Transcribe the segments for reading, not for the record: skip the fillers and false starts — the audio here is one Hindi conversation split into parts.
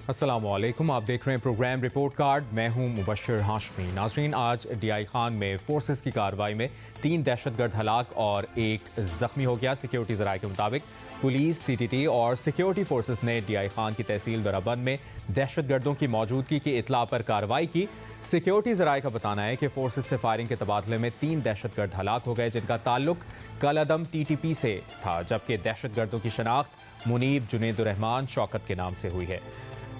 अस्सलामुअलैकुम, आप देख रहे हैं प्रोग्राम रिपोर्ट कार्ड। मैं हूं मुबश्शिर हाशमी। नाजरीन, आज डीआई खान में फोर्सेस की कार्रवाई में 3 दहशतगर्द हलाक और 1 जख्मी हो गया। सिक्योरिटी ज़राए के मुताबिक पुलिस, सीटीटी और सिक्योरिटी फोर्सेस ने डीआई खान की तहसील दराबंद में दहशतगर्दों की मौजूदगी की इतला पर कार्रवाई की। सिक्योरिटी ज़राए का बताना है कि फोर्सेस से फायरिंग के तबादले में 3 दहशतगर्द हलाक हो गए, जिनका ताल्लुक कलअदम टीटीपी से था, जबकि दहशतगर्दों की शनाख्त मुनीब, जुनैदुर्रहमान, शौकत के नाम से हुई है।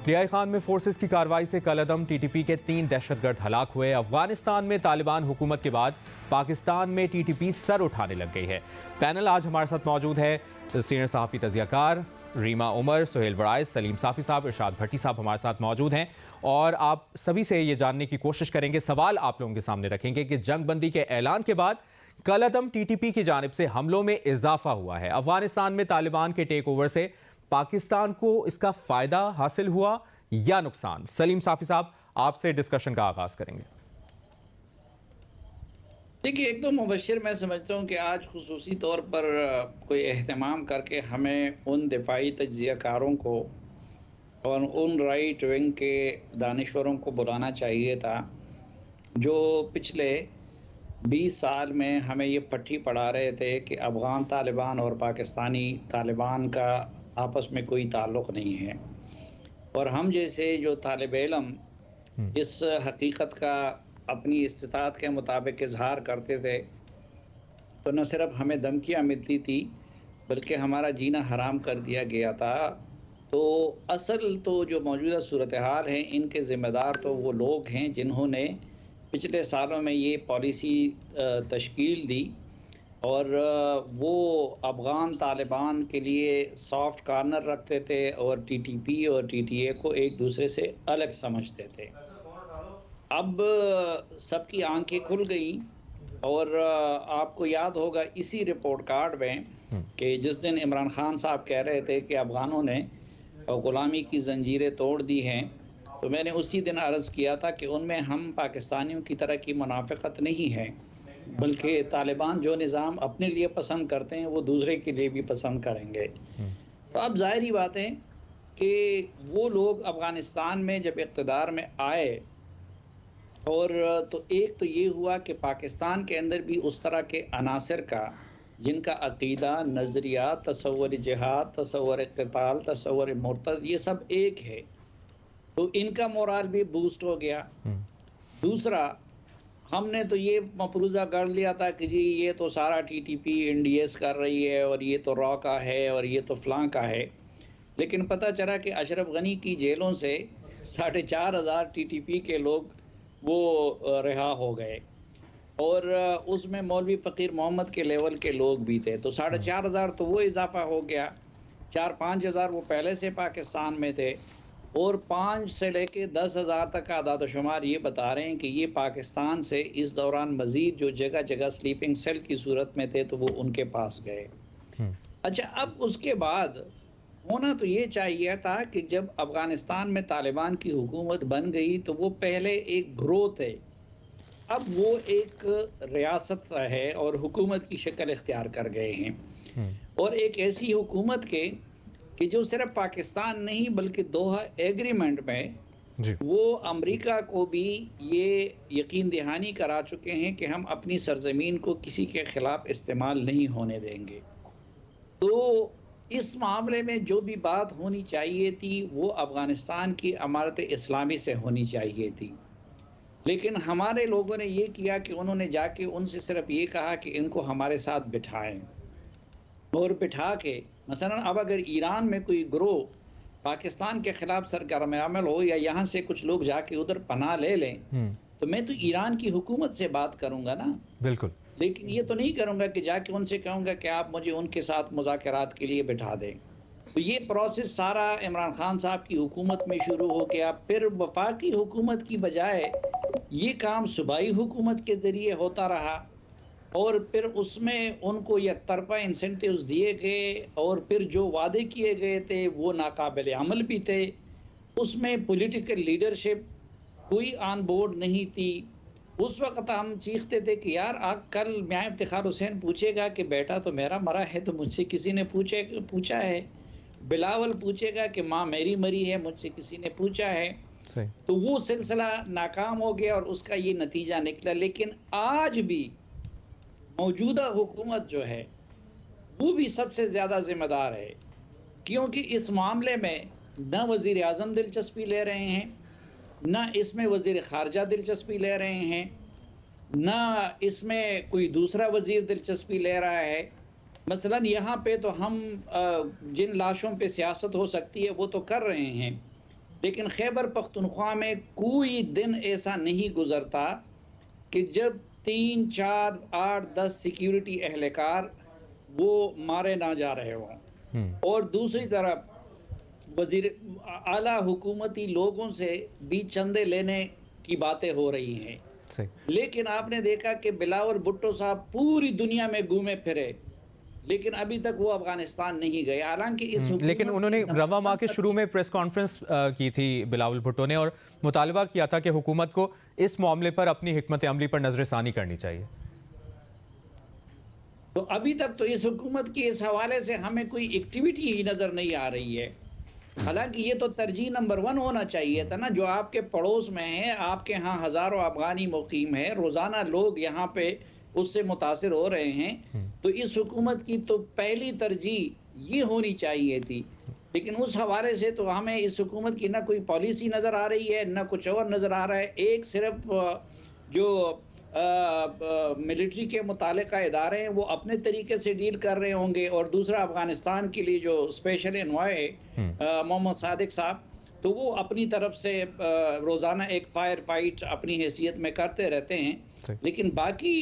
डीआई खान में फोर्सेस की कार्रवाई से कलअदम टीटीपी के 3 दहशतगर्द हलाक हुए। अफगानिस्तान में तालिबान हुकूमत के बाद पाकिस्तान में टीटीपी सर उठाने लग गई है। पैनल आज हमारे साथ मौजूद है सीनियर सहाफ़ी तजियाकार रीमा उमर, सुहेल वराइस, सलीम साफ़ी साहब, इरशाद भट्टी साहब हमारे साथ मौजूद हैं। और आप सभी से ये जानने की कोशिश करेंगे, सवाल आप लोगों के सामने रखेंगे कि जंग बंदी के ऐलान के बाद कलअदम टीटीपी की जानिब से हमलों में इजाफा हुआ है। अफगानिस्तान में तालिबान के टेक ओवर से पाकिस्तान को इसका फायदा हासिल हुआ या नुकसान? सलीम साफी साहब, आपसे डिस्कशन का आगाज करेंगे। देखिए, एक तो मुबश्शिर मैं समझता हूँ कि आज खुसूसी तौर पर कोई एहतमाम करके हमें उन दिफाई तज्ज़ियाकारों को और उन राइट विंग के दानिश्वरों को बुलाना चाहिए था, जो पिछले 20 साल में हमें ये पट्टी पढ़ा रहे थे कि अफ़गान तालिबान और पाकिस्तानी तालिबान का आपस में कोई ताल्लुक़ नहीं है। और हम जैसे जो तालिब इल्म इस हकीकत का अपनी इस्तिताअत के मुताबिक इजहार करते थे, तो न सिर्फ हमें धमकियाँ मिलती थी, बल्कि हमारा जीना हराम कर दिया गया था। तो असल तो जो मौजूदा सूरत हाल है, इनके ज़िम्मेदार तो वो लोग हैं जिन्होंने पिछले सालों में ये पॉलिसी तश्कील दी और वो अफ़गान तालिबान के लिए सॉफ्ट कॉर्नर रखते थे और टीटीपी और टीटीए को एक दूसरे से अलग समझते थे। अब सबकी आंखें खुल गई और आपको याद होगा इसी रिपोर्ट कार्ड में कि जिस दिन इमरान खान साहब कह रहे थे कि अफ़गानों ने ग़ुलामी की ज़ंजीरें तोड़ दी हैं, तो मैंने उसी दिन अर्ज़ किया था कि उनमें हम पाकिस्तानियों की तरह की मुनाफ़िक़त नहीं है, बल्कि तालिबान जो निज़ाम अपने लिए पसंद करते हैं वो दूसरे के लिए भी पसंद करेंगे। तो अब ज़ाहिर ही बात है कि वो लोग अफ़गानिस्तान में जब इक़्तिदार में आए और तो एक तो ये हुआ कि पाकिस्तान के अंदर भी उस तरह के अनासर का जिनका अक़ीदा, नज़रिया, तसव्वुर जिहाद, तसव्वुर क़िताल, तसव्वुर मुर्तद, ये सब एक है, तो इनका मोराल भी बूस्ट हो गया। दूसरा, हमने तो ये मफरूज़ा कर लिया था कि जी ये तो सारा टीटीपी एनडीएस कर रही है और ये तो रॉ का है और ये तो फ़लाँ का है, लेकिन पता चला कि अशरफ गनी की जेलों से 4,500 टीटीपी के लोग वो रिहा हो गए और उसमें मौलवी फ़कीर मोहम्मद के लेवल के लोग भी थे, तो 4,500 तो वो इजाफा हो गया। 4-5 हज़ार वो पहले से पाकिस्तान में थे और 5 से लेके 10,000 तक का आदाद-ओ-शुमार ये बता रहे हैं कि ये पाकिस्तान से इस दौरान मज़ीद जो जगह-जगह स्लीपिंग सेल की सूरत में थे, तो वो उनके पास गए। अच्छा, अब उसके बाद होना तो ये चाहिए था कि जब अफ़गानिस्तान में तालिबान की हुकूमत बन गई, तो वो पहले एक ग्रोथ है, अब वो एक रियासत है और हुकूमत की शक्ल इख्तियार कर गए हैं। और एक ऐसी हुकूमत के कि जो सिर्फ पाकिस्तान नहीं बल्कि दोहा एग्रीमेंट में वो अमेरिका को भी ये यकीन दहानी करा चुके हैं कि हम अपनी सरजमीन को किसी के ख़िलाफ़ इस्तेमाल नहीं होने देंगे। तो इस मामले में जो भी बात होनी चाहिए थी वो अफ़गानिस्तान की अमारत इस्लामी से होनी चाहिए थी, लेकिन हमारे लोगों ने ये किया कि उन्होंने जाके उनसे सिर्फ ये कहा कि इनको हमारे साथ बिठाएं और बिठा के मसलन अब अगर ईरान में कोई ग्रोह पाकिस्तान के ख़िलाफ़ सरगर्म अमल हो या यहाँ से कुछ लोग जाके उधर पनाह ले लें, तो मैं तो ईरान की हुकूमत से बात करूँगा ना, बिल्कुल, लेकिन ये तो नहीं करूँगा कि जाके उनसे कहूँगा कि आप मुझे उनके साथ मुज़ाकरात के लिए बिठा दें। तो ये प्रोसेस सारा इमरान खान साहब की हुकूमत में शुरू हो गया। फिर वफाकी हुकूमत की बजाय ये काम सूबाई हुकूमत के ज़रिए होता रहा और फिर उसमें उनको एकतरफ़ा इंसेंटिव्स दिए गए और फिर जो वादे किए गए थे वो नाकाबिल अमल भी थे। उसमें पॉलिटिकल लीडरशिप कोई ऑन बोर्ड नहीं थी। उस वक़्त हम चीखते थे कि यार कल मियां इफ्तिखार हुसैन पूछेगा कि बेटा तो मेरा मरा है, तो मुझसे किसी ने पूछा है, बिलावल पूछेगा कि माँ मेरी मरी है, मुझसे किसी ने पूछा है, सही। तो वो सिलसिला नाकाम हो गया और उसका ये नतीजा निकला। लेकिन आज भी मौजूदा हुकूमत जो है वो भी सबसे ज़्यादा ज़िम्मेदार है, क्योंकि इस मामले में न वज़ीर आज़म दिलचस्पी ले रहे हैं, न इसमें वज़ीर ख़ारजा दिलचस्पी ले रहे हैं, ना इसमें कोई दूसरा वज़ीर दिलचस्पी ले रहा है। मसलन यहाँ पे तो हम जिन लाशों पे सियासत हो सकती है वो तो कर रहे हैं, लेकिन खैबर पख्तूनख्वा में कोई दिन ऐसा नहीं गुज़रता कि जब 3, 4, 8, 10 सिक्योरिटी एहलकार वो मारे ना जा रहे हों। और दूसरी तरफ वज़ीर आला हुकूमती लोगों से भी चंदे लेने की बातें हो रही हैं। सही। लेकिन आपने देखा कि बिलावल भुट्टो साहब पूरी दुनिया में घूमे फिरे, लेकिन अभी तक वो अफगानिस्तान नहीं गए। हालांकि इस लेकिन उन्होंने रवा माह के शुरू में प्रेस कॉन्फ्रेंस की थी बिलावल भुट्टो ने, और मुतालबा किया था कि हुकूमत को इस मामले पर अपनी हिकमत अमली पर नजरसानी करनी चाहिए। तो अभी तक तो इस हुकूमत की इस हवाले से हमें कोई एक्टिविटी ही नज़र नहीं आ रही है। हालांकि ये तो तरजीह नंबर 1 होना चाहिए था ना, जो आपके पड़ोस में है, आपके यहाँ हज़ारों अफगानी मुकीम है, रोज़ाना लोग यहाँ पे उससे मुतासिर हो रहे हैं, तो इस हुकूमत की तो पहली तरजीह ये होनी चाहिए थी। लेकिन उस हवाले से तो हमें इस हुकूमत की ना कोई पॉलिसी नज़र आ रही है, ना कुछ और नज़र आ रहा है। एक सिर्फ जो मिलिट्री के मुतालिका इदारे हैं वो अपने तरीके से डील कर रहे होंगे, और दूसरा अफगानिस्तान के लिए जो स्पेशल एनवॉय मोहम्मद सादिक साहब, तो वो अपनी तरफ से रोज़ाना एक फायर फाइट अपनी हैसियत में करते रहते हैं। लेकिन बाकी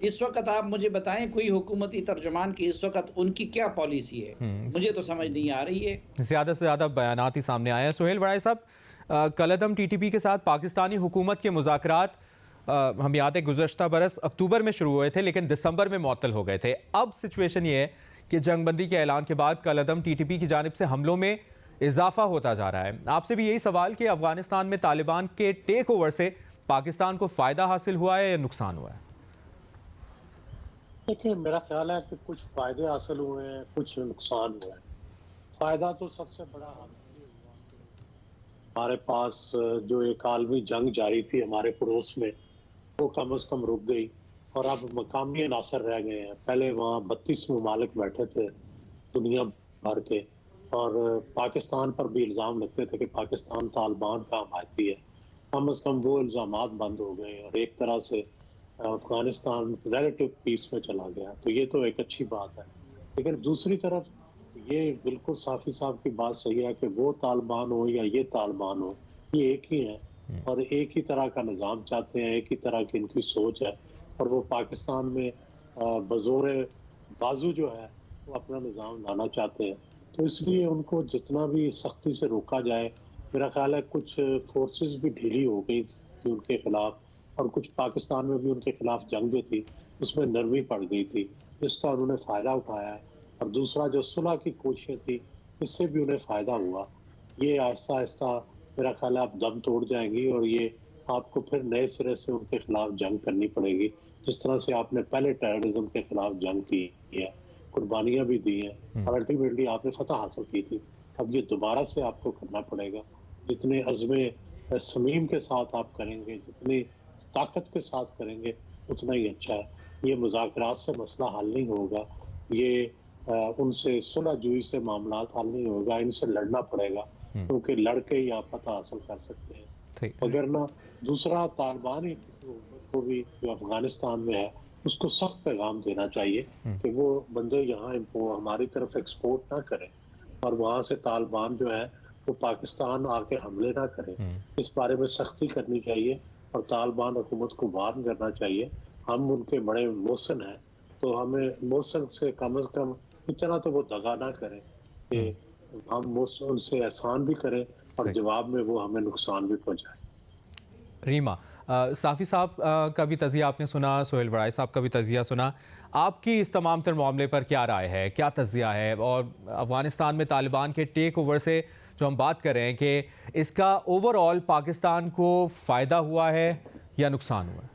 इस वक्त आप मुझे बताएं कोई हुकूमती तर्जुमान की इस वक्त उनकी क्या पॉलिसी है, मुझे तो समझ नहीं आ रही है। ज़्यादा से ज़्यादा बयानात ही सामने आए हैं। सुहेल वड़ाई साहब, कलअदम TTP के साथ पाकिस्तानी हुकूमत के मुज़ाकरात हम याद है गुज़श्ता बरस अक्टूबर में शुरू हुए थे, लेकिन दिसंबर में मुअत्तल हो गए थे। अब सिचुएशन ये है कि जंगबंदी के ऐलान के बाद कलअदम TTP की जानिब से हमलों में इजाफा होता जा रहा है। आपसे भी यही सवाल कि अफगानिस्तान में तालिबान के टेक ओवर से पाकिस्तान को फ़ायदा हासिल हुआ है या नुकसान हुआ है? देखिए, मेरा ख्याल है कि कुछ फ़ायदे हासिल हुए हैं, कुछ नुकसान हुआ है। फ़ायदा तो सबसे बड़ा हासिल हुआ कि हमारे पास जो एक आलमी जंग जारी थी हमारे पड़ोस में, वो कम से कम रुक गई और अब मकामी अनासर रह गए हैं। पहले वहाँ 32 ममालिक बैठे थे दुनिया भर के, और पाकिस्तान पर भी इल्ज़ाम लगते थे कि पाकिस्तान तालिबान का हमायती है। कम से कम वो इल्ज़ामात बंद हो गए और एक तरह से अफगानिस्तान रिलेटिव पीस में चला गया, तो ये तो एक अच्छी बात है। लेकिन दूसरी तरफ ये बिल्कुल साफ़ी साहब की बात सही है कि वो तालिबान हो या ये तालिबान हो, ये एक ही है और एक ही तरह का निज़ाम चाहते हैं, एक ही तरह की इनकी सोच है, और वो पाकिस्तान में बज़ोर बाजू जो है वो अपना निज़ाम लाना चाहते हैं। तो इसलिए उनको जितना भी सख्ती से रोका जाए, मेरा ख्याल है कुछ फोर्सेस भी ढीली हो गई थी उनके खिलाफ, और कुछ पाकिस्तान में भी उनके खिलाफ जंग जो थी उसमें नरमी पड़ गई थी, इसका उन्होंने फ़ायदा उठाया है। और दूसरा जो सुलह की कोशिशें थी, इससे भी उन्हें फ़ायदा हुआ। ये आहिस्ता आहिस्ता मेरा ख्याल है आप दम तोड़ जाएंगी और ये आपको फिर नए सिरे से उनके खिलाफ जंग करनी पड़ेगी, जिस तरह से आपने पहले टेररिज्म के खिलाफ जंग की है, कुर्बानियाँ भी दी हैं और अल्टीमेटली आपने फतह हासिल की थी। अब ये दोबारा से आपको करना पड़ेगा। जितने अज़्म समीम के साथ आप करेंगे, जितनी ताकत के साथ करेंगे, उतना ही अच्छा है। ये मुज़ाकरात से मसला हल नहीं होगा, ये उनसे सुलह जुई से मामला हल नहीं होगा, इनसे लड़ना पड़ेगा, क्योंकि लड़के ही आप फतह हासिल कर सकते हैं। अगर ना दूसरा तालिबान को भी जो अफगानिस्तान में है उसको सख्त पैगाम देना चाहिए कि वो बंदे यहाँ हमारी तरफ एक्सपोर्ट ना करें, और वहाँ से तालिबान जो है वो पाकिस्तान आके हमले ना करें। इस बारे में सख्ती करनी चाहिए और तालिबान हुकूमत को वार्न करना चाहिए। हम उनके बड़े मोहसिन हैं, तो हमें मोहसिन से कम इतना तो वो दगा ना करें कि हम उनसे एहसान भी करें और जवाब में वो हमें नुकसान भी पहुँचाए। रीमा, साफ़ी साहब का भी तज़िया आपने सुना, सुहेल वड़ाई साहब का भी तज़िया सुना। आपकी इस तमाम तर मामले पर क्या राय है, क्या तज़िया है? और अफ़गानिस्तान में तालिबान के टेक ओवर से जो हम बात कर रहे हैं कि इसका ओवरऑल पाकिस्तान को फ़ायदा हुआ है या नुकसान हुआ है?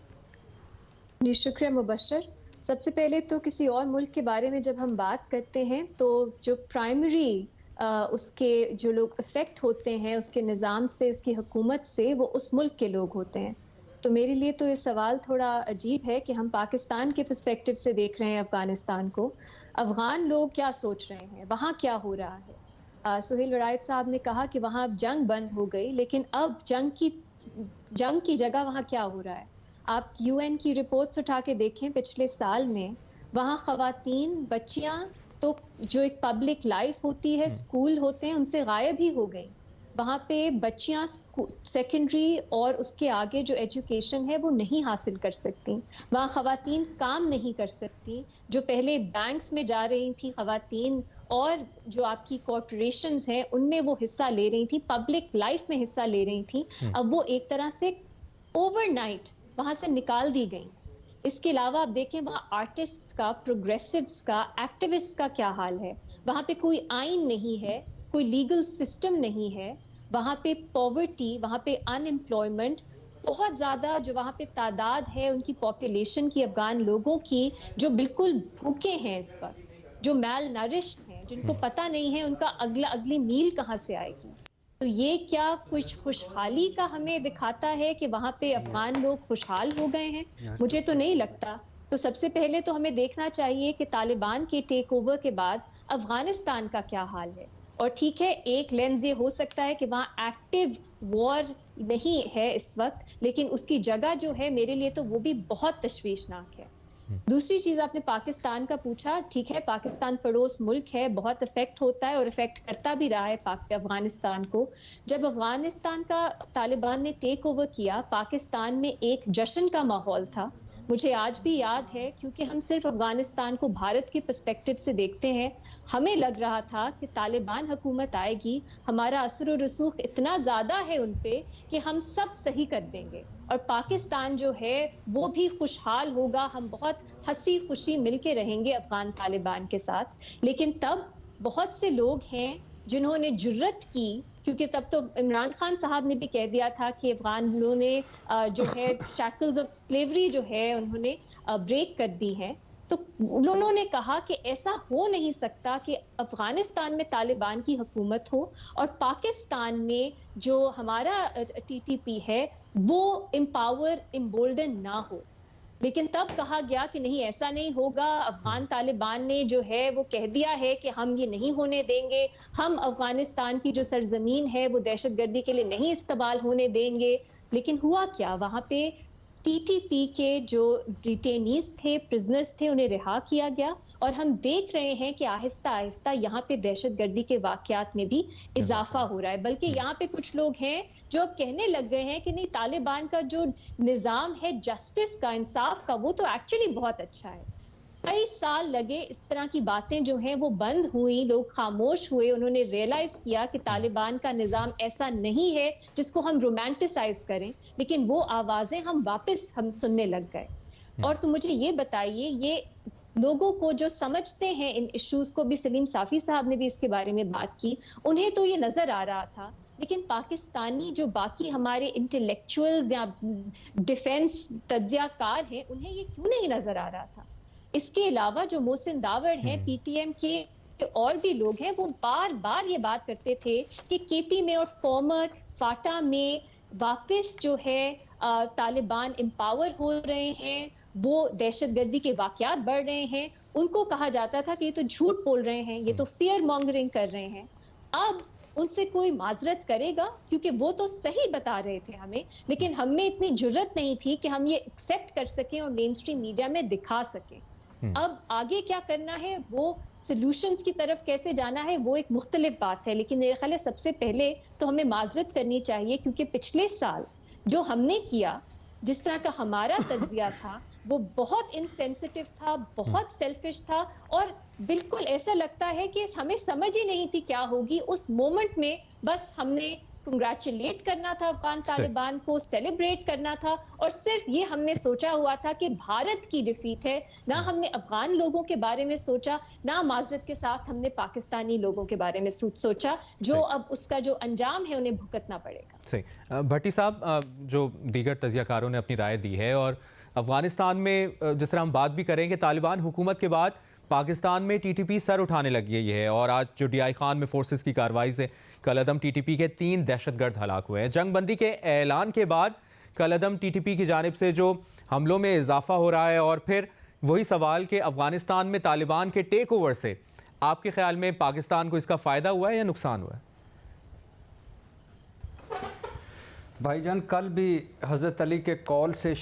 जी शुक्रिया मुबश्शिर। सबसे पहले तो किसी और मुल्क के बारे में जब हम बात करते हैं तो जो प्राइमरी उसके जो लोग इफ़ेक्ट होते हैं उसके निज़ाम से, उसकी हुकूमत से, वो उस मुल्क के लोग होते हैं। तो मेरे लिए तो ये सवाल थोड़ा अजीब है कि हम पाकिस्तान के पर्सपेक्टिव से देख रहे हैं अफ़गानिस्तान को। अफ़गान लोग क्या सोच रहे हैं? वहाँ क्या हो रहा है? सुहेल वरायत साहब ने कहा कि वहाँ अब जंग बंद हो गई, लेकिन अब जंग की जगह वहाँ क्या हो रहा है? आप यूएन की रिपोर्ट्स उठा के देखें पिछले साल में, वहाँ ख़वातीन, बच्चियाँ तो जो एक पब्लिक लाइफ होती है, स्कूल होते हैं, उनसे गायब ही हो गई। वहाँ पे बच्चियाँ सेकेंडरी और उसके आगे जो एजुकेशन है वो नहीं हासिल कर सकती। वहाँ ख़वातीन काम नहीं कर सकती। जो पहले बैंक्स में जा रही थी ख़वातीन और जो आपकी कॉर्पोरेशंस हैं उनमें वो हिस्सा ले रही थी, पब्लिक लाइफ में हिस्सा ले रही थी। अब वो एक तरह से ओवरनाइट वहाँ से निकाल दी गई। इसके अलावा आप देखें वहाँ आर्टिस्ट्स का, प्रोग्रेसिव्स का, एक्टिविस्ट्स का क्या हाल है। वहाँ पे कोई आइन नहीं है, कोई लीगल सिस्टम नहीं है। वहाँ पे पॉवर्टी, वहाँ पे अनएम्प्लॉयमेंट बहुत ज़्यादा, जो वहाँ पे तादाद है उनकी पॉपुलेशन की, अफ़गान लोगों की, जो बिल्कुल भूखे हैं इस वक्त, जो मैल नरिश्ड हैं, जिनको पता नहीं है उनका अगली मील कहाँ से आएगी। तो ये क्या कुछ खुशहाली का हमें दिखाता है कि वहाँ पे अफ़गान लोग खुशहाल हो गए हैं? मुझे तो नहीं लगता। तो सबसे पहले तो हमें देखना चाहिए कि तालिबान के टेक ओवर के बाद अफ़गानिस्तान का क्या हाल है। और ठीक है, एक लेंस ये हो सकता है कि वहाँ एक्टिव वॉर नहीं है इस वक्त, लेकिन उसकी जगह जो है मेरे लिए तो वो भी बहुत तशवीशनाक है। दूसरी चीज़ आपने पाकिस्तान का पूछा, ठीक है, पाकिस्तान पड़ोस मुल्क है, बहुत इफेक्ट होता है और इफेक्ट करता भी रहा है अफगानिस्तान को। जब अफगानिस्तान का तालिबान ने टेक ओवर किया, पाकिस्तान में एक जश्न का माहौल था। मुझे आज भी याद है, क्योंकि हम सिर्फ अफगानिस्तान को भारत के पर्सपेक्टिव से देखते हैं। हमें लग रहा था कि तालिबान हुकूमत आएगी, हमारा असर और रसूख इतना ज़्यादा है उन पे कि हम सब सही कर देंगे और पाकिस्तान जो है वो भी खुशहाल होगा, हम बहुत हंसी खुशी मिलके रहेंगे अफगान तालिबान के साथ। लेकिन तब बहुत से लोग हैं जिन्होंने जुर्रत की, क्योंकि तब तो इमरान खान साहब ने भी कह दिया था कि अफगानों ने जो है शैकल्स ऑफ स्लेवरी जो है उन्होंने ब्रेक कर दी है। तो उन्होंने कहा कि ऐसा हो नहीं सकता कि अफगानिस्तान में तालिबान की हुकूमत हो और पाकिस्तान में जो हमारा टीटीपी है वो एम्पावर, एम्बोल्डन ना हो। लेकिन तब कहा गया कि नहीं, ऐसा नहीं होगा, अफगान तालिबान ने जो है वो कह दिया है कि हम ये नहीं होने देंगे, हम अफगानिस्तान की जो सरजमीन है वो दहशतगर्दी के लिए नहीं इस्तेमाल होने देंगे। लेकिन हुआ क्या, वहाँ पे टीटीपी के जो डिटेनीज थे, प्रिजनर्स थे, उन्हें रिहा किया गया और हम देख रहे हैं कि आहिस्ता आहिस्ता यहाँ पे दहशतगर्दी के वाकयात में भी इजाफा हो रहा है। बल्कि यहाँ पे कुछ लोग हैं जो अब कहने लग गए हैं कि नहीं, तालिबान का जो निज़ाम है जस्टिस का, इंसाफ का, वो तो एक्चुअली बहुत अच्छा है। कई साल लगे इस तरह की बातें जो हैं वो बंद हुई, लोग खामोश हुए, उन्होंने रियलाइज किया कि तालिबान का निज़ाम ऐसा नहीं है जिसको हम रोमांटिसाइज करें, लेकिन वो आवाज़ें हम सुनने लग गए। और तो मुझे ये बताइए, ये लोगों को जो समझते हैं इन इश्यूज को, भी सलीम साफी साहब ने भी इसके बारे में बात की, उन्हें तो ये नजर आ रहा था, लेकिन पाकिस्तानी जो बाकी हमारे इंटेलेक्चुअल्स या डिफेंस तज्जियाकार हैं, उन्हें ये क्यों नहीं नजर आ रहा था? इसके अलावा जो मोहसिन दावड़ हैं, पीटीएम के और भी लोग हैं, वो बार बार ये बात करते थे कि केपी में और फॉर्मर फाटा में वापस जो है तालिबान एम्पावर हो रहे हैं, वो दहशतगर्दी के वाकयात बढ़ रहे हैं। उनको कहा जाता था कि ये तो झूठ बोल रहे हैं, ये तो फियर मॉन्गरिंग कर रहे हैं। अब उनसे कोई माजरत करेगा? क्योंकि वो तो सही बता रहे थे हमें, लेकिन हमें इतनी जुर्रत नहीं थी कि हम ये एक्सेप्ट कर सकें और मेन स्ट्रीम मीडिया में दिखा सकें। अब आगे क्या करना है, वो सॉल्यूशंस की तरफ कैसे जाना है, वो एक मुख्तलिफ बात है। लेकिन मेरे ख्याल है सबसे पहले तो हमें माजरत करनी चाहिए, क्योंकि पिछले साल जो हमने किया, जिस तरह का हमारा तज्जिया था, वो बहुत इनसेंसिटिव था, बहुत सेल्फिश था और बिल्कुल ऐसा लगता है कि हमें समझ ही नहीं थी क्या होगी। उस मोमेंट में बस हमने कंग्रेचुलेट करना था अफगान तालिबान को, सेलिब्रेट करना था और सिर्फ ये हमने सोचा हुआ था कि भारत की डिफीट है। ना हमने अफगान लोगों के बारे में सोचा, ना माजरत के साथ हमने पाकिस्तानी लोगों के बारे में सोचा, जो अब उसका जो अंजाम है उन्हें भुगतना पड़ेगा। सही। भट्टी साहब, जो दीगर तज्जियाकारों ने अपनी राय दी है और अफगानिस्तान में जिस तरह हम बात भी करेंगे, तालिबान हुकूमत के बाद पाकिस्तान में टीटीपी सर उठाने लगी है और आज जो डीआई खान में फोर्सेस की कार्रवाई से कलअदम टीटीपी के 3 दहशतगर्द हलाक हुए हैं। जंगबंदी के ऐलान के बाद कलअदम टीटीपी की जानिब से जो हमलों में इजाफा हो रहा है और फिर वही सवाल कि अफगानिस्तान में तालिबान के टेक ओवर से आपके ख्याल में पाकिस्तान को इसका फ़ायदा हुआ है या नुकसान हुआ है? भाईजान, कल भी हज़रत अली के कॉल से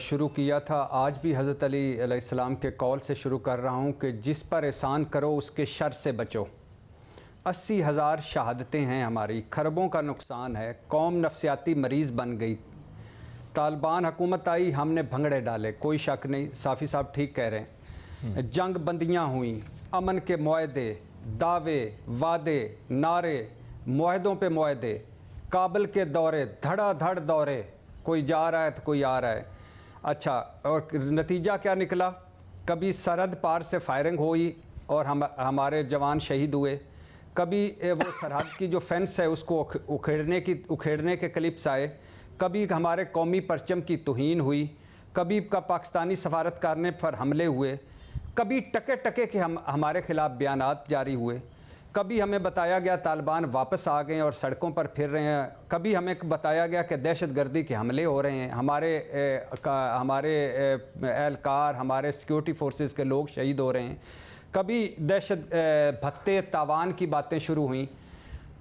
शुरू किया था, आज भी हज़रत अली अलैहिस्सलाम के कॉल से शुरू कर रहा हूँ कि जिस पर एहसान करो उसके शर से बचो। 80,000 शहादतें हैं हमारी, खरबों का नुकसान है, कौम नफसियाती मरीज़ बन गई। तालिबान हुकूमत आई, हमने भंगड़े डाले, कोई शक नहीं, साफ़ी साहब ठीक कह रहे हैं। जंग बंदियाँ हुई, अमन के मुआहदे, दावे, वादे, नारे, मुआहदों पे मुआहदे, काबल के दौरे, धड़ाधड़ दौरे, कोई जा रहा है तो कोई आ रहा है। अच्छा, और नतीजा क्या निकला? कभी सरहद पार से फायरिंग हुई और हमारे जवान शहीद हुए, कभी वो सरहद की जो फेंस है उसको उखेड़ने के क्लिप्स आए, कभी हमारे कौमी परचम की तौहीन हुई, कभी का पाकिस्तानी सफारतखाने पर हमले हुए, कभी टके टके के हमारे ख़िलाफ़ बयानात जारी हुए, कभी हमें बताया गया तालिबान वापस आ गए और सड़कों पर फिर रहे हैं, कभी हमें बताया गया कि दहशतगर्दी के हमले हो रहे हैं, हमारे एहलकार, हमारे सिक्योरिटी फोर्सेस के लोग शहीद हो रहे हैं, कभी दहशत भत्ते तावान की बातें शुरू हुई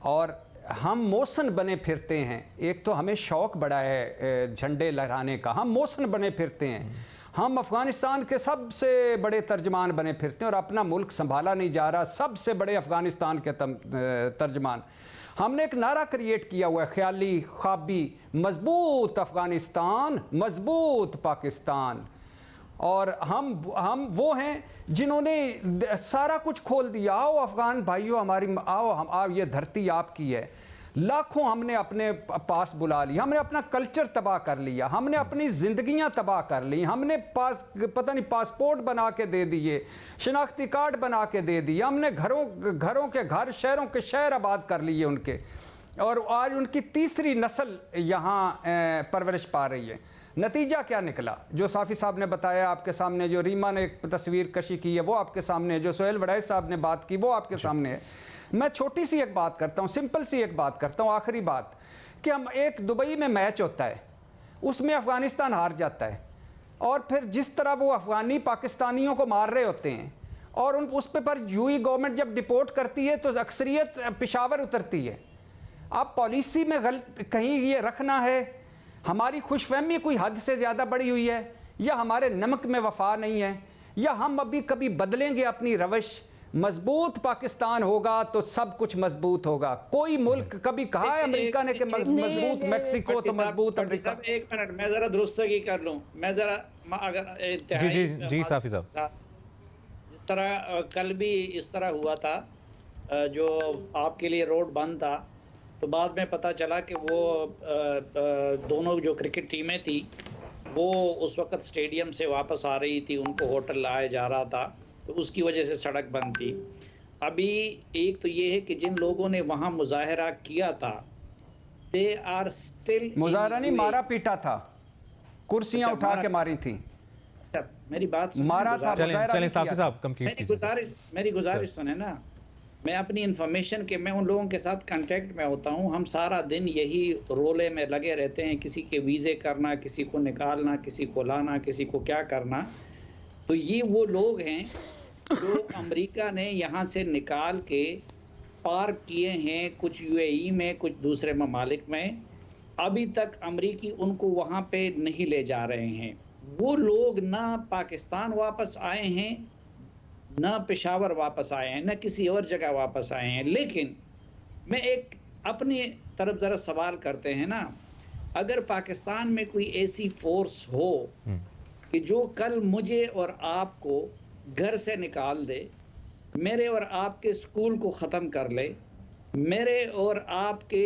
और हम मौसन बने फिरते हैं। एक तो हमें शौक़ बड़ा है झंडे लहराने का, हम मौसन बने फिरते हैं, हम अफ़गानिस्तान के सबसे बड़े तर्जमान बने फिरते हैं और अपना मुल्क संभाला नहीं जा रहा, सबसे बड़े अफ़गानिस्तान के तर्जमान। हमने एक नारा क्रिएट किया हुआ है, ख्याली ख्वाबी, मजबूत अफ़गानिस्तान, मजबूत पाकिस्तान। और हम वो हैं जिन्होंने सारा कुछ खोल दिया। आओ अफ़गान भाइयों हमारी, आओ ये धरती आपकी है। लाखों हमने अपने पास बुला लिया, हमने अपना कल्चर तबाह कर लिया, हमने अपनी ज़िंदगियां तबाह कर ली, हमने पता नहीं पासपोर्ट बना के दे दिए, शनाख्ती कार्ड बना के दे दिए, हमने घरों के घर, शहरों के शहर आबाद कर लिए उनके, और आज उनकी तीसरी नस्ल यहाँ परवरिश पा रही है। नतीजा क्या निकला? जो साफ़ी साहब ने बताया आपके सामने, जो रीमा ने एक तस्वीर कशी की है वो आपके सामने है, जो सोहेल वड़ाई साहब ने बात की वो आपके सामने है। मैं छोटी सी एक बात करता हूँ, सिंपल सी एक बात करता हूँ, आखिरी बात, कि हम एक दुबई में मैच होता है, उसमें अफ़गानिस्तान हार जाता है और फिर जिस तरह वो अफ़गानी पाकिस्तानियों को मार रहे होते हैं और उस पर यूएई गवर्नमेंट जब डिपोर्ट करती है तो अक्सरियत पेशावर उतरती है। अब पॉलिसी में गलत कहीं ये रखना है, हमारी खुशफहमी कोई हद से ज़्यादा बढ़ी हुई है, या हमारे नमक में वफा नहीं है, या हम अभी कभी बदलेंगे अपनी रवश। मजबूत पाकिस्तान होगा तो सब कुछ मजबूत होगा। कोई मुल्क कभी कहा है अमेरिका ने कि मजबूत मैक्सिको तो मजबूत अमेरिका। एक मिनट, मैं जरा दुरुस्तगी कर लूं, मैं जरा अगर जी साफ़ी साहब, जिस तरह कल भी इस तरह हुआ था, जो आपके लिए रोड बंद था, तो बाद में पता चला कि वो दोनों जो क्रिकेट टीमें थी वो उस वक्त स्टेडियम से वापस आ रही थी, उनको होटल लाया जा रहा था, तो उसकी वजह से सड़क बंद थी। अभी एक तो ये है कि जिन लोगों ने वहाँ मुजाहरा किया था, दे आर स्टिल, मुजाहरा नहीं, मारा पीटा था, कुर्सियां उठा के मारी थी। मेरी बात मारा था। चलें साफ़ी साहब कंप्लीट कीजिए। मेरी गुजारिश सुने ना, मैं अपनी इन्फॉर्मेशन के, मैं उन लोगों के साथ कांटेक्ट में होता हूँ, हम सारा दिन यही रोले में लगे रहते हैं, किसी के वीज़े करना, किसी को निकालना, किसी को लाना, किसी को क्या करना। तो ये वो लोग हैं जो अमेरिका ने यहाँ से निकाल के पार्क किए हैं, कुछ यूएई में, कुछ दूसरे ममालिक में। अभी तक अमेरिकी उनको वहाँ पे नहीं ले जा रहे हैं। वो लोग ना पाकिस्तान वापस आए हैं, ना पेशावर वापस आए हैं, ना किसी और जगह वापस आए हैं। लेकिन मैं एक अपनी तरफ ज़रा सवाल करते हैं ना, अगर पाकिस्तान में कोई ऐसी फोर्स हो कि जो कल मुझे और आपको घर से निकाल दे, मेरे और आपके स्कूल को ख़त्म कर ले, मेरे और आपके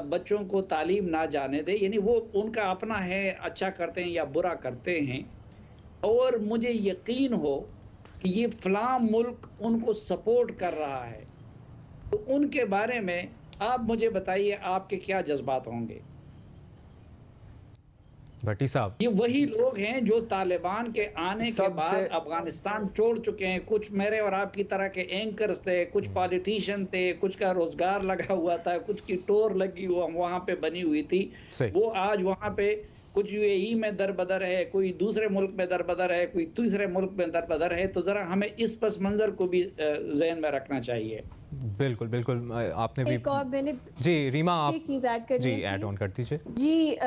बच्चों को तालीम ना जाने दे, यानी वो उनका अपना है, अच्छा करते हैं या बुरा करते हैं, और मुझे यकीन हो कि ये फ़लाँ मुल्क उनको सपोर्ट कर रहा है, तो उनके बारे में आप मुझे बताइए, आपके क्या जज्बात होंगे? भट्टी साहब, ये वही लोग हैं जो तालिबान के आने के बाद अफगानिस्तान छोड़ चुके हैं। कुछ मेरे और आपकी तरह के एंकर्स थे, कुछ पॉलिटिशियन थे, कुछ का रोजगार लगा हुआ था, कुछ की टोर लगी हुआ वहां पे बनी हुई थी। वो आज वहां पे कुछ यूएई में दरबदर है, कोई दूसरे मुल्क में दरबदर है, कोई तीसरे मुल्क में दरबदर है। तो जरा हमें इस पस मंजर को भी ज़हन में रखना चाहिए। बिल्कुल बिल्कुल, आपने भी एक और मैंने जी रीमा आप एक चीज़ ऐड करनी जी है ऐड ऑन कर दीजिए। जी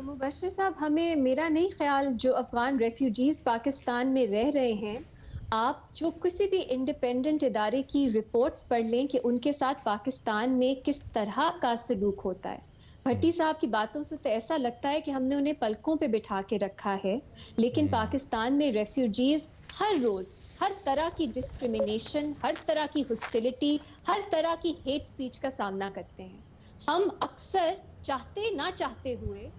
मुबश्शिर साहब, हमें मेरा नहीं ख्याल जो अफगान रेफ्यूजीज़ पाकिस्तान में रह रहे हैं, आप जो किसी भी इंडिपेंडेंट इदारे की रिपोर्ट्स पढ़ लें कि उनके साथ पाकिस्तान में किस तरह का सलूक होता है। भट्टी साहब की बातों से तो ऐसा लगता है कि हमने उन्हें पलकों पे बिठा के रखा है, लेकिन पाकिस्तान में रेफ्यूजीज हर रोज हर तरह की डिस्क्रिमिनेशन, हर तरह की हॉस्टिलिटी, हर तरह की हेट स्पीच का सामना करते हैं। हम अक्सर चाहते ना चाहते हुए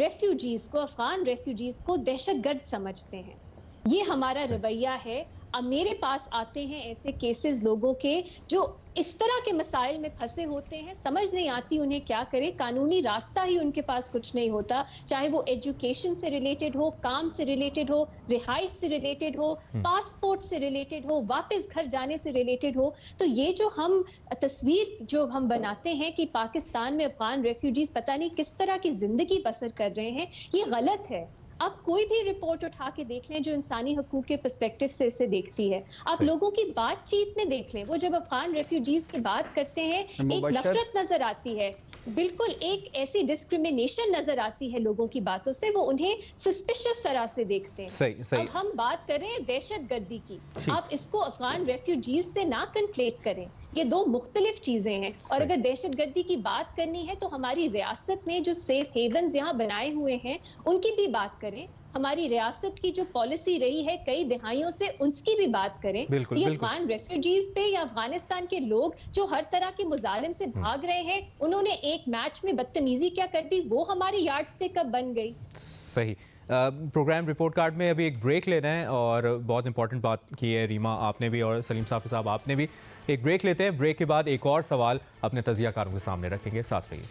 रेफ्यूजीज को, अफगान रेफ्यूजीज को दहशतगर्द समझते हैं। ये हमारा रवैया है। अब मेरे पास आते हैं ऐसे केसेस लोगों के जो इस तरह के मसाइल में फंसे होते हैं, समझ नहीं आती उन्हें क्या करे, कानूनी रास्ता ही उनके पास कुछ नहीं होता, चाहे वो एजुकेशन से रिलेटेड हो, काम से रिलेटेड हो, रिहाइश से रिलेटेड हो, पासपोर्ट से रिलेटेड हो, वापस घर जाने से रिलेटेड हो। तो ये जो हम तस्वीर जो हम बनाते हैं कि पाकिस्तान में अफगान रेफ्यूजीज पता नहीं किस तरह की जिंदगी बसर कर रहे हैं, ये गलत है। आप कोई भी रिपोर्ट उठा के देख लें जो इंसानी हकूक के पर्सपेक्टिव से इसे देखती है, आप लोगों की बातचीत में देख लें, वो जब अफगान रेफ्यूजीज की बात करते हैं एक नफरत नजर आती है, बिल्कुल एक ऐसी डिस्क्रिमिनेशन नजर आती है लोगों की बातों से, वो उन्हें सस्पिशियस तरह से देखते हैं। सही। अब हम बात करें दहशतगर्दी की, आप इसको अफगान रेफ्यूजीज से ना कन्फ्लेट करें, ये दो मुख्तलिफ चीजें हैं। और अगर दहशतगर्दी की बात करनी है तो हमारी रियासत ने जो सेफ हेवन्स यहाँ बनाए हुए हैं उनकी भी बात करें, हमारी रियासत की जो पॉलिसी रही है कई दिहाइयों से उसकी भी बात करें। बिल्कुल, ये बिल्कुल। अफगान रेफ्यूजीज पे या अफगानिस्तान के लोग जो हर तरह के मुजालिम से भाग रहे हैं, उन्होंने एक मैच में बदतमीजी क्या कर दी, वो हमारी यार्ड स्टिक अब बन गई। सही। प्रोग्राम रिपोर्ट कार्ड में अभी एक ब्रेक लेना है और बहुत इंपॉर्टेंट बात की है रीमा आपने भी और सलीम साफ़ी साहब आपने भी। एक ब्रेक लेते हैं, ब्रेक के बाद एक और सवाल अपने तजियाकारों के सामने रखेंगे, साथ रहिए।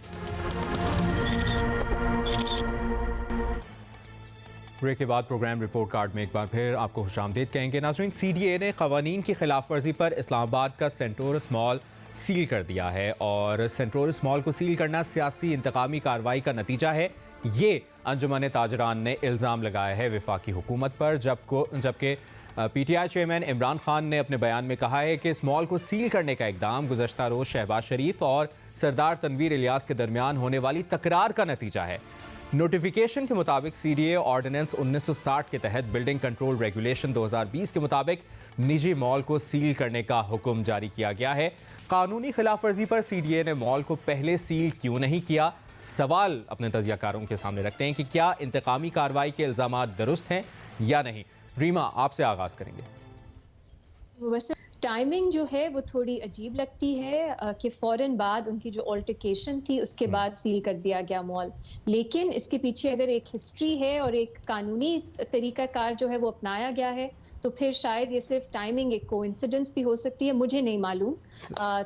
ब्रेक के बाद प्रोग्राम रिपोर्ट कार्ड में एक बार फिर आपको खुशामदीद कहेंगे। नाज़रीन, CDA ने क़वानीन की खिलाफ वर्जी पर इस्लामाबाद का सेंटोरस मॉल सील कर दिया है और सेंटोरस मॉल को सील करना सियासी इंतकामी कार्रवाई का नतीजा है, ये अंजुमन ताजरान ने इल्ज़ाम लगाया है वफाकी हुकूमत पर। जबकि PTI चेयरमैन इमरान खान ने अपने बयान में कहा है कि इस मॉल को सील करने का इक़दाम गुज़श्ता रोज़ शहबाज शरीफ और सरदार तनवीर इलियास के दरमियान होने वाली तकरार का नतीजा है। नोटिफिकेशन के मुताबिक CDA ऑर्डिनेंस 1960 के तहत बिल्डिंग कंट्रोल रेगुलेशन 2020 के मुताबिक निजी मॉल को सील करने का हुक्म जारी किया गया है। कानूनी खिलाफ वर्जी पर CDA ने मॉल को पहले सील क्यों नहीं किया, सवाल अपने तजियाकारों के सामने रखते हैं कि क्या इंतकामी कार्रवाई के इल्ज़ाम दुरुस्त हैं या नहीं। रीमा, आपसे आगाज़ करेंगे। टाइमिंग जो है वो थोड़ी अजीब लगती है कि फ़ौरन बाद उनकी जो ऑल्टरकेशन थी उसके बाद सील कर दिया गया मॉल, लेकिन इसके पीछे अगर एक हिस्ट्री है और एक कानूनी तरीक़ाकार जो है वो अपनाया गया है तो फिर शायद ये सिर्फ टाइमिंग एक कोइंसिडेंस भी हो सकती है, मुझे नहीं मालूम।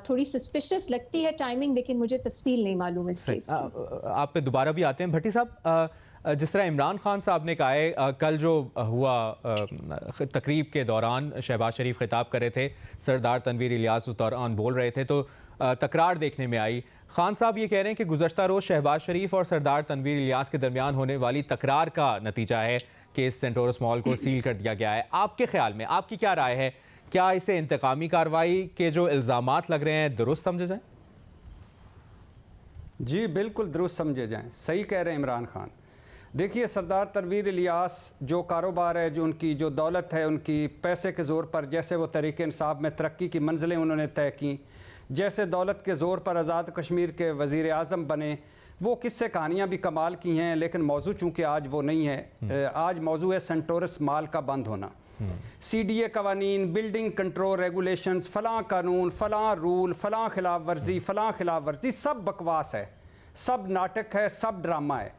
थोड़ी सस्पिशियस लगती है टाइमिंग, लेकिन मुझे तफसील नहीं मालूम इस केस की। आप पे दोबारा भी आते हैं भट्टी साहब। जिस तरह इमरान खान साहब ने कहा है, कल जो हुआ तकरीब के दौरान शहबाज शरीफ खिताब कर रहे थे, सरदार तनवीर इलियास उस दौरान बोल रहे थे तो तकरार देखने में आई। खान साहब ये कह रहे हैं कि गुज़श्ता रोज़ शहबाज शरीफ और सरदार तनवीर इलियास के दरमियान होने वाली तकरार का नतीजा है कि इस सेंटोरस मॉल को सील कर दिया गया है। आपके ख्याल में आपकी क्या राय है, क्या इसे इंतकामी कार्रवाई के जो इल्ज़ामात लग रहे हैं दुरुस्त समझे जाएं? जी बिल्कुल दुरुस्त समझे जाएं, सही कह रहे हैं इमरान खान। देखिए, सरदार तनवीर इलियास जो कारोबार है, जो उनकी जो दौलत है, उनकी पैसे के ज़ोर पर जैसे वो तहरीक इंसाफ में तरक्की की मंजिलें उन्होंने तय की, जैसे दौलत के ज़ोर पर आज़ाद कश्मीर के वज़ीर आज़म बने, वो किस्से कहानियाँ भी कमाल की हैं। लेकिन मौजू चूँकि आज वो नहीं है, आज मौजू है सेंटोरस मॉल का बंद होना। CDA कवानीन, बिल्डिंग कंट्रोल रेगुलेशंस, फ़लाँ कानून, फ़लाँ रूल, फ़लाँ खिलाफ वर्जी, फ़लाँ खिलाफ वर्जी, सब बकवास है, सब नाटक है, सब ड्रामा है।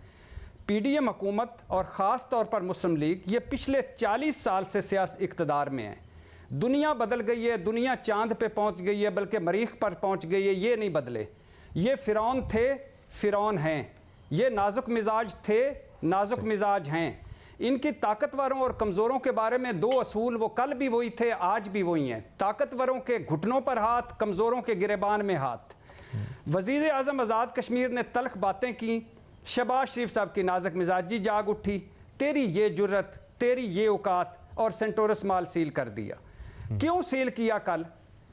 PDM हुकूमत और ख़ास तौर पर मुस्लिम लीग ये पिछले 40 साल से सियासी इक़्तिदार में है। दुनिया बदल गई है, दुनिया चांद पे पहुंच गई है, बल्कि मरीख पर पहुंच गई है, ये नहीं बदले। ये फ़िरौन थे, फ़िरौन हैं, ये नाजुक मिजाज थे, नाजुक मिजाज हैं। इनकी ताकतवरों और कमज़ोरों के बारे में दो असूल वो कल भी वही थे, आज भी वही हैं। ताकतवरों के घुटनों पर हाथ, कमज़ोरों के गिरेबान में हाथ। वज़ीर आज़म आज़ाद कश्मीर ने तल्ख बातें की, शहबाज शरीफ साहब की नाजुक मिजाजी जाग उठी, तेरी ये जुर्रत, तेरी ये औकात, और सेंटोरस माल सील कर दिया। क्यों सील किया?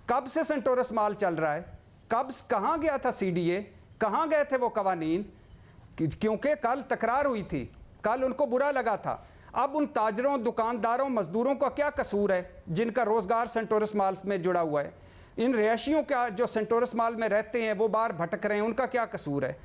कब से सेंटोरस माल चल रहा है? कहाँ गया था CDA? कहाँ गए थे वो कवानीन? क्योंकि कल तकरार हुई थी, कल उनको बुरा लगा था। अब उन ताजरों, दुकानदारों, मजदूरों का क्या कसूर है जिनका रोज़गार सेंटोरस माल में जुड़ा हुआ है? इन रिहायशियों का जो सेंटोरस माल में रहते हैं वो बाहर भटक रहे हैं, उनका क्या कसूर है?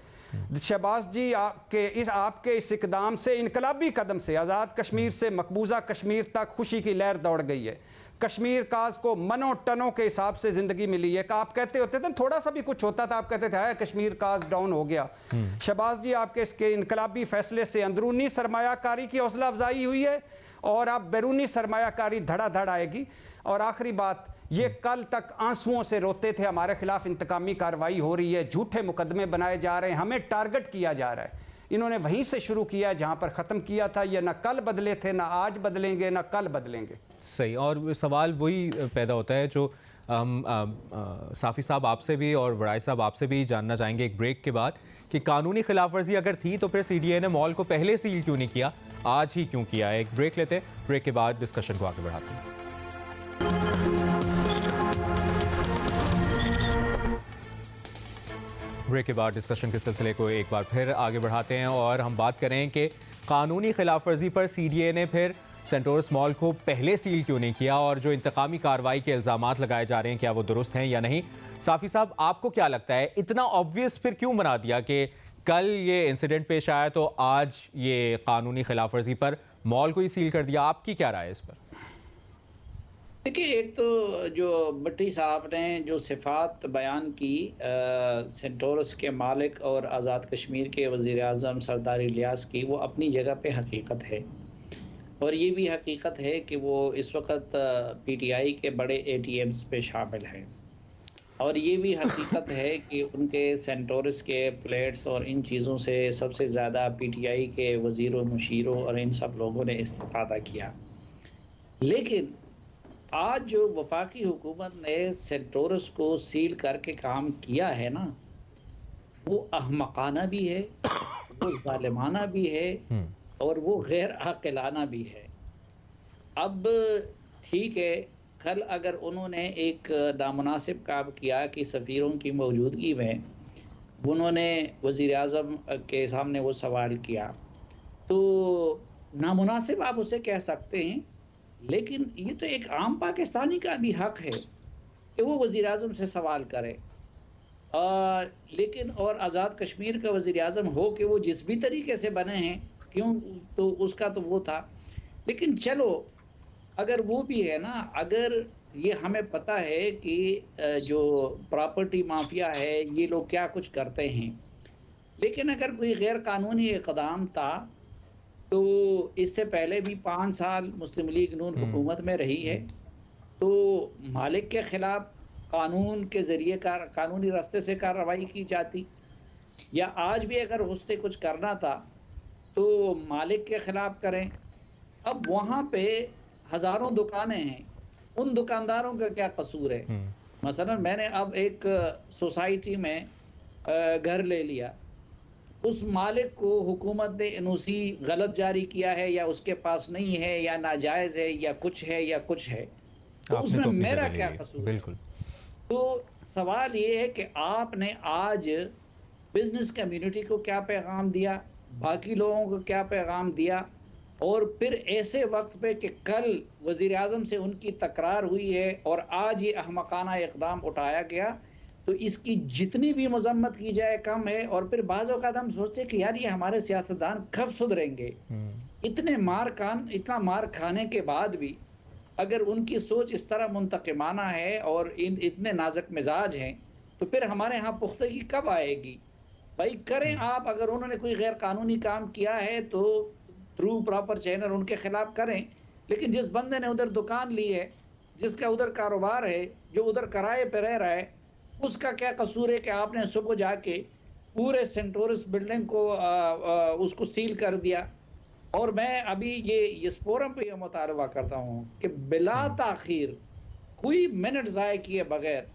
शहबाज जी, आपके इस इकदाम से, इनकलाबी कदम से आज़ाद कश्मीर से मकबूजा कश्मीर तक खुशी की लहर दौड़ गई है। कश्मीर काज को मनों टनों के हिसाब से ज़िंदगी मिली है। आप कहते होते थे थोड़ा सा भी कुछ होता था, आप कहते थे कश्मीर काज डाउन हो गया। शहबाज जी, आपके इसके इनकलाबी फैसले से अंदरूनी सरमायाकारी की हौसला अफजाई हुई है और अब बैरूनी सरमायाकारी धड़ाधड़ आएगी। और आखिरी बात, ये कल तक आंसुओं से रोते थे हमारे खिलाफ इंतकामी कार्रवाई हो रही है, झूठे मुकदमे बनाए जा रहे हैं, हमें टारगेट किया जा रहा है। इन्होंने वहीं से शुरू किया जहां पर ख़त्म किया था। ये ना कल बदले थे, ना आज बदलेंगे, ना कल बदलेंगे। सही। और सवाल वही पैदा होता है जो हम साफ़ी साहब आपसे भी और वड़ाई साहब आपसे भी जानना चाहेंगे एक ब्रेक के बाद, कि कानूनी खिलाफ वर्जी अगर थी तो फिर CDA ने मॉल को पहले सील क्यों नहीं किया, आज ही क्यों किया है? एक ब्रेक लेते हैं, ब्रेक के बाद डिस्कशन को आगे बढ़ाते हैं। ब्रेक के बाद डिस्कशन के सिलसिले को एक बार फिर आगे बढ़ाते हैं और हम बात करें कि कानूनी खिलाफ वर्जी पर CDA ने फिर सेंटोरस मॉल को पहले सील क्यों नहीं किया, और जो इंतकामी कार्रवाई के इल्ज़ामात लगाए जा रहे हैं क्या वो दुरुस्त हैं या नहीं? साफ़ी साहब, आपको क्या लगता है, इतना ऑब्वियस फिर क्यों बना दिया कि कल ये इंसिडेंट पेश आया तो आज ये कानूनी खिलाफ वर्जी पर मॉल को ही सील कर दिया? आपकी क्या राय है इस पर? देखिए, एक तो जो भट्टी साहब ने जो सिफात बयान की सेंटोरस के मालिक और आज़ाद कश्मीर के वज़ीर आज़म सरदार इलियास की, वो अपनी जगह पे हकीकत है। और ये भी हकीकत है कि वो इस वक्त PTI के बड़े ATMs पे शामिल हैं। और ये भी हकीकत है कि उनके सेंटोरस के प्लेट्स और इन चीज़ों से सबसे ज़्यादा PTI के वज़ीरों, मुशीरों और इन सब लोगों ने इस्तिफ़ादा किया। लेकिन आज जो वफाकी हुकूमत ने सेंटोरस को सील करके काम किया है ना, वो अहमकाना भी है, वो जालिमाना भी है और वो गैर आक़िलाना भी है। अब ठीक है, कल अगर उन्होंने एक नामुनासिब काम किया कि सफ़ीरों की मौजूदगी में उन्होंने वज़ीर आज़म के सामने वो सवाल किया, तो नामुनासिब आप उसे कह सकते हैं, लेकिन ये तो एक आम पाकिस्तानी का भी हक है कि वो वज़ीर आज़म से सवाल करे। लेकिन और आज़ाद कश्मीर का वज़ीर आज़म हो कि वो जिस भी तरीके से बने हैं, क्यों, तो उसका तो वो था। लेकिन चलो, अगर वो भी है ना, अगर ये हमें पता है कि जो प्रॉपर्टी माफिया है ये लोग क्या कुछ करते हैं, लेकिन अगर कोई गैर कानूनी इक़दाम था तो इससे पहले भी 5 साल मुस्लिम लीग नून हुकूमत में रही है, तो मालिक के ख़िलाफ़ कानून के ज़रिए कानूनी रास्ते से कार्रवाई की जाती, या आज भी अगर उससे कुछ करना था तो मालिक के ख़िलाफ़ करें। अब वहाँ पे हज़ारों दुकानें हैं, उन दुकानदारों का क्या कसूर है? मसलन मैंने अब एक सोसाइटी में घर ले लिया, उस मालिक को हुकूमत ने NOC गलत जारी किया है, या उसके पास नहीं है, या नाजायज़ है, या कुछ है, या कुछ है, तो उसमें तो मेरा क्या कसूर? बिल्कुल। तो सवाल ये है कि आपने आज बिजनेस कम्युनिटी को क्या पैगाम दिया, बाकी लोगों को क्या पैगाम दिया, और फिर ऐसे वक्त पे कि कल वज़ीर आज़म से उनकी तकरार हुई है और आज ये अहमकाना इक़दाम उठाया गया, तो इसकी जितनी भी मजम्मत की जाए कम है। और फिर बाज़ औक़ात हम सोचते कि यार ये हमारे सियासतदान कब सुधरेंगे? इतना मार खाने के बाद भी अगर उनकी सोच इस तरह मुंतक़िमाना है और इतने नाजुक मिजाज हैं, तो फिर हमारे यहाँ पुख्तगी कब आएगी? भाई करें आप, अगर उन्होंने कोई गैर कानूनी काम किया है तो थ्रू प्रॉपर चैनल उनके ख़िलाफ़ करें, लेकिन जिस बंदे ने उधर दुकान ली है, जिसका उधर कारोबार है, जो उधर किराए पे रह रहा है, उसका क्या कसूर है कि आपने सुबह जाके पूरे सेंटोरस बिल्डिंग को उसको सील कर दिया। और मैं अभी ये इस फोरम पे ये मुतालबा करता हूँ कि बिला ताखीर कोई मिनट ज़ाय किए बगैर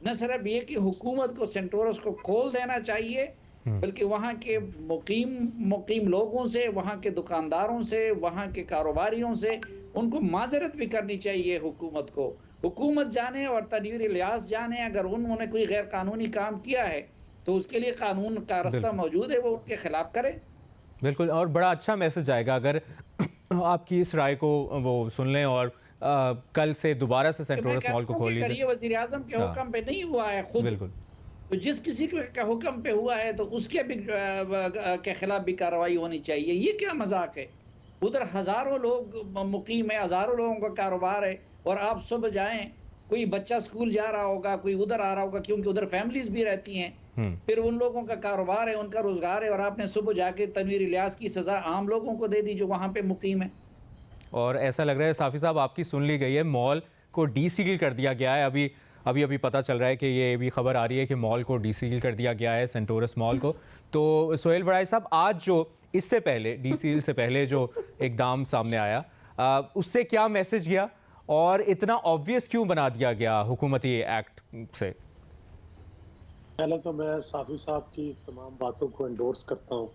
न सिर्फ ये कि हुकूमत को सेंटोरस को खोल देना चाहिए, बल्कि वहाँ के मुकीम लोगों से, वहाँ के दुकानदारों से, वहाँ के कारोबारियों से उनको माजरत भी करनी चाहिए। हुकूमत को हुकूमत जाने और तनवीर इलियास जाने, अगर उन्होंने कोई गैर कानूनी काम किया है तो उसके लिए कानून का रास्ता मौजूद है, वो उनके खिलाफ करे। बिल्कुल, और बड़ा अच्छा मैसेज आएगा अगर आपकी इस राय को वो सुन लें और कल से दोबारा से सेंटोरस मॉल को खोल लीजिए। वज़ीर आज़म के हुक्म पे नहीं हुआ है खुद, बिल्कुल, तो जिस किसी के हुक्म पे हुआ है तो उसके भी के खिलाफ भी कार्रवाई होनी चाहिए। ये क्या मजाक है? उधर हजारों लोग मुकीम है, हजारों लोगों का कारोबार है, और आप सुबह जाएं, कोई बच्चा स्कूल जा रहा होगा, कोई उधर आ रहा होगा, क्योंकि उधर फैमिलीज भी रहती हैं, फिर उन लोगों का कारोबार है, उनका रोजगार है, और आपने सुबह जाके तनवीर इलियास की सजा आम लोगों को दे दी जो वहाँ पे मुकीम है। और ऐसा लग रहा है साफ़ी साहब आपकी सुन ली गई है, मॉल को डीसील कर दिया गया है। अभी पता चल रहा है कि ये भी खबर आ रही है कि मॉल को डीसील कर दिया गया है, सेंटोरस मॉल को। तो सोहेल वड़ाई साहब, आज जो इससे पहले डीसील से पहले जो इकदाम सामने आया, उससे क्या मैसेज गया और इतना ऑब्वियस क्यों बना दिया गया हुकूमती एक्ट से? पहले तो मैं साफी साहब की तमाम बातों को एंडोर्स करता हूँ,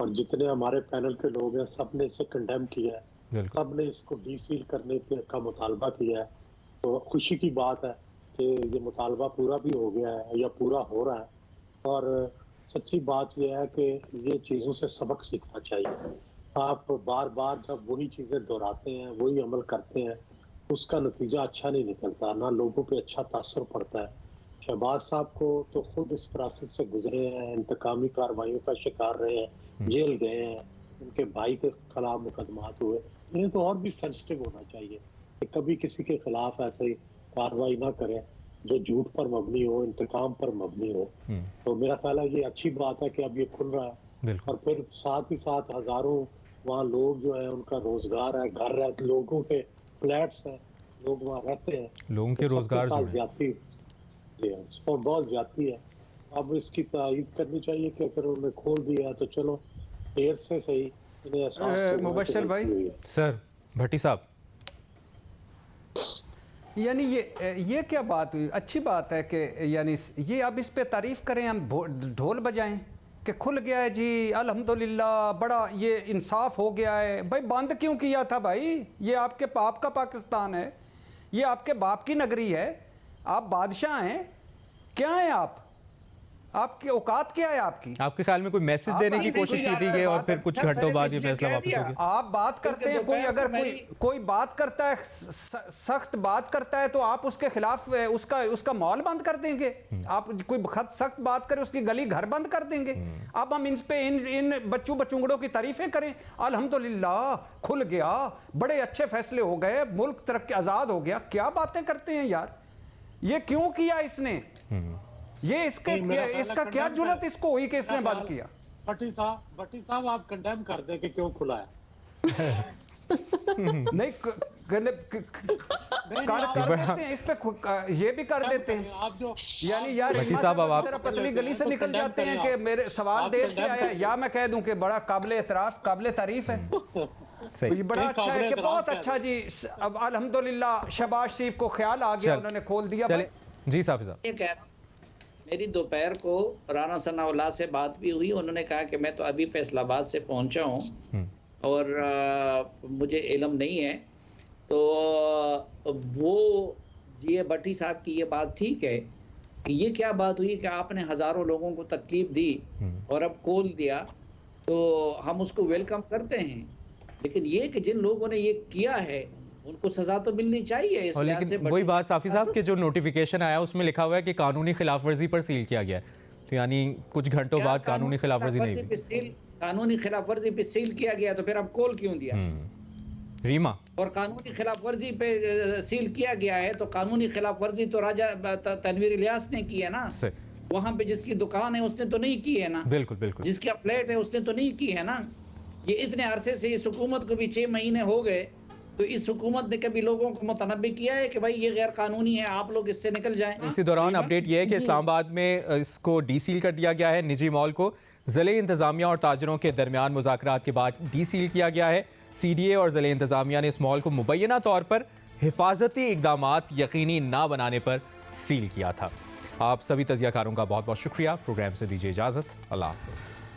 और जितने हमारे पैनल के लोग हैं सब ने इसे कंडेम किया है, सब ने इसको डीसील करने का मुतालबा किया है। तो खुशी की बात है कि ये मुतालबा पूरा भी हो गया है या पूरा हो रहा है। और सच्ची बात यह है कि ये चीज़ों से सबक सीखना चाहिए। आप बार बार जब वही चीज़ें दोहराते हैं, वही अमल करते हैं, उसका नतीजा अच्छा नहीं निकलता, ना लोगों पे अच्छा तासर पड़ता है। शहबाज साहब को तो खुद इस प्रोसेस से गुजरे हैं, इंतकामी कार्रवाइयों का शिकार रहे हैं, जेल गए हैं, उनके भाई के खिलाफ मुकदमात हुए। इन्हें तो और भी सेंसिटिव होना चाहिए कि कभी किसी के खिलाफ ऐसे कार्रवाई ना करें जो झूठ पर मबनी हो, इंतकाम पर मबनी हो। तो मेरा ख्याल है ये अच्छी बात है कि अब ये खुल रहा है, और फिर साथ ही साथ हजारों वहाँ लोग जो है उनका रोजगार है, घर रहते, लोगों के फ्लैट्स हैं, लोग वहाँ रहते हैं, लोगों के रोजगार ज्यादती और बहुत ज्यादती है। अब इसकी तायीद करनी चाहिए कि अगर उन्होंने खोल दिया है तो चलो देर से सही इन्हें एहसास। मुबश्शिर भाई, सर भट्टी साहब, यानी ये क्या बात हुई? अच्छी बात है कि यानी ये अब इस पे तारीफ करें, हम ढोल बजाएं कि खुल गया है जी, अल्हम्दुलिल्लाह, बड़ा ये इंसाफ हो गया है। भाई बंद क्यों किया था भाई? ये आपके बाप का पाकिस्तान है, ये आपके बाप की नगरी है, आप बादशाह हैं, क्या हैं आप? आपकी औकात क्या है आपकी? आपके ख्याल में कोई मैसेज देने की कोशिश की थी कि और फिर कुछ घंटों बाद ये फैसला वापस हो गया? आप बात करते हैं, कोई अगर कोई बात करता है, सख्त बात करता है, तो आप उसके खिलाफ उसका मॉल बंद कर देंगे? आप कोई सख्त बात करे उसकी गली घर बंद कर देंगे? अब हम इन बच्चों की तारीफें करें, अल्हम्दुलिल्लाह खुल गया, बड़े अच्छे फैसले हो गए, मुल्क तरक्की आजाद हो गया। क्या बातें करते हैं यार? ये क्यों किया इसने? ये इसका क्या जुर्रत इसको हुई कि इसने बंद किया? भट्टी साहब आप कंडेम कर दें कि क्यों खुला है? नहीं कर देते हैं, इस पे ये भी कर देते हैं। आप जो यानी यार भट्टी साहब, अब आप पतली गली से निकल जाते हैं कि मेरे सवाल देर से आया, या मैं कह दूं कि बड़ा काबिल एतराफ, काबिल तारीफ है। ये बड़ा अच्छा है कि बहुत अच्छा जी, अब अल्हम्दुलिल्लाह शहबाज शरीफ को ख्याल आ गया, उन्होंने खोल दिया। जी साफी साहब, ये कह रहा हूं, मेरी दोपहर को राना सनाउल्लाह से बात भी हुई। उन्होंने कहा कि मैं तो अभी फैसलाबाद से पहुंचा हूं और मुझे इल्म नहीं है। तो वो ये भट्टी साहब की ये बात ठीक है कि ये क्या बात हुई कि आपने हजारों लोगों को तकलीफ दी और अब खोल दिया, तो हम उसको वेलकम करते हैं। लेकिन ये कि जिन लोगों ने ये किया है उनको सजा तो मिलनी चाहिए। इस लेकिन वही बात साफी साहब के जो नोटिफिकेशन आया उसमें लिखा हुआ है कि कानूनी खिलाफ वर्जी पर सील किया गया है, तो यानी कुछ घंटों बाद कानूनी खिलाफ वर्जी नहीं हुई। कानूनी खिलाफ वर्जी पे सील किया गया तो फिर अब खोल क्यों दिया? रीमा, और कानूनी खिलाफ वर्जी पे सील किया गया है तो कानूनी खिलाफ वर्जी तो राजा तनवीर इलियास ने की है ना। वहां पे जिसकी दुकान है उसने तो नहीं की है ना। बिल्कुल बिल्कुल। जिसका फ्लैट है उसने तो नहीं की है ना। ये इतने अरसे से इस हुकूमत को भी 6 महीने हो गए, तो इस हुकूमत ने कभी लोगों को मुतनब्बे किया है कि भाई ये गैर कानूनी है, आप लोग इससे निकल जाएं? इसी दौरान अपडेट ये है कि जी। इस्लामाबाद में इसको डीसील कर दिया गया है। निजी मॉल को ज़िले इंतजामिया और ताजरों के दरमियान मुज़ाकरात के बाद डीसील किया गया है। सीडीए और ज़िले इंतजामिया ने इस मॉल को मुबैना तौर पर हिफाजती इकदामात यकीनी ना बनाने पर सील किया था। आप सभी तजियाकारों का बहुत बहुत शुक्रिया। प्रोग्राम से दीजिए इजाज़त। अल्लाह हाफ़िज़।